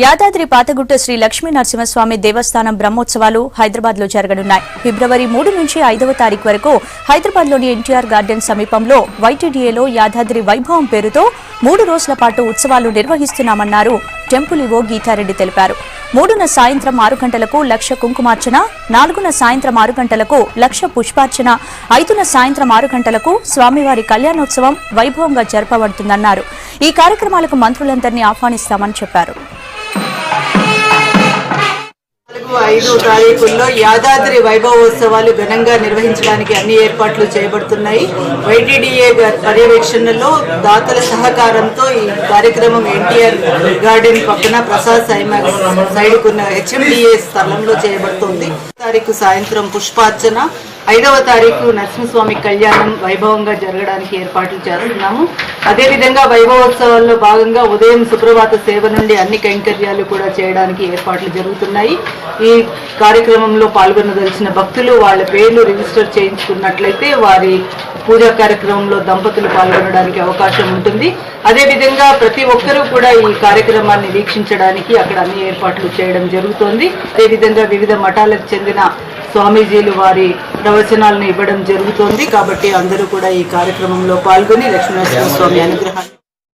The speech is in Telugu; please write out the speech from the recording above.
యాదాద్రి పాతగుట్ట శ్రీ లక్ష్మీ నరసింహస్వామి దేవస్థానం బ్రహ్మోత్సవాలు హైదరాబాద్ లో జరగనున్నాయి. ఫిబ్రవరి 3 నుంచి 5వ తారీఖు వరకు హైదరాబాద్ లోని ఎన్టీఆర్ గార్డెన్ సమీపంలో వైటీడీఏలో యాదాద్రి వైభవం పేరుతో 3 రోజుల పాటు ఉత్సవాలు నిర్వహిస్తున్నామన్నారు టెంపుల్ ఈవో గీతారెడ్డి తెలిపారు. 3న సాయంత్రం 6 గంటలకు లక్ష కుంకుమార్చన, 4న సాయంత్రం 6 గంటలకు లక్ష పుష్పార్చన, 5న సాయంత్రం 6 గంటలకు స్వామివారి కళ్యాణోత్సవం వైభవంగా జరపబడుతుందన్నారు. ఈ కార్యక్రమాలకు మంత్రులందరినీ ఆహ్వానిస్తామని చెప్పారు. 5 తారీఖుల్లో యాదాద్రి వైభవోత్సవాలు ఘనంగా నిర్వహించడానికి అన్ని ఏర్పాట్లు చేయబడుతున్నాయి. వైటీడీఏ పర్యవేక్షణలో దాతల సహకారంతో ఈ కార్యక్రమం ఎన్టీఆర్ గార్డెన్ పక్కన ప్రసాద్ సైడ్కున్న హెచ్ఎండిఏ స్థలంలో చేయబడుతోంది. తారీఖు సాయంత్రం పుష్పార్చన, 5వ తారీఖు నరసింహస్వామి కళ్యాణం వైభవంగా జరగడానికి ఏర్పాట్లు చేస్తున్నాము. అదేవిధంగా వైభవోత్సవాల్లో భాగంగా ఉదయం సుప్రభాత సేవ నుండి అన్ని కైంకర్యాలు కూడా చేయడానికి ఏర్పాట్లు జరుగుతున్నాయి. ఈ కార్యక్రమంలో పాల్గొనదలిచిన భక్తులు వాళ్ళ పేర్లు రిజిస్టర్ చేయించుకున్నట్లయితే వారి పూజా కార్యక్రమంలో దంపతులు పాల్గొనడానికి అవకాశం ఉంటుంది. అదేవిధంగా ప్రతి ఒక్కరూ కూడా ఈ కార్యక్రమాన్ని వీక్షించడానికి అక్కడ అన్ని ఏర్పాట్లు చేయడం జరుగుతోంది. అదేవిధంగా వివిధ మఠాలకు చెందిన స్వామీజీలు వారి ప్రవచనాలను ఇవ్వడం జరుగుతోంది. కాబట్టి అందరూ కూడా ఈ కార్యక్రమంలో పాల్గొని లక్ష్మీనరసింహస్వామి అనుగ్రహాన్ని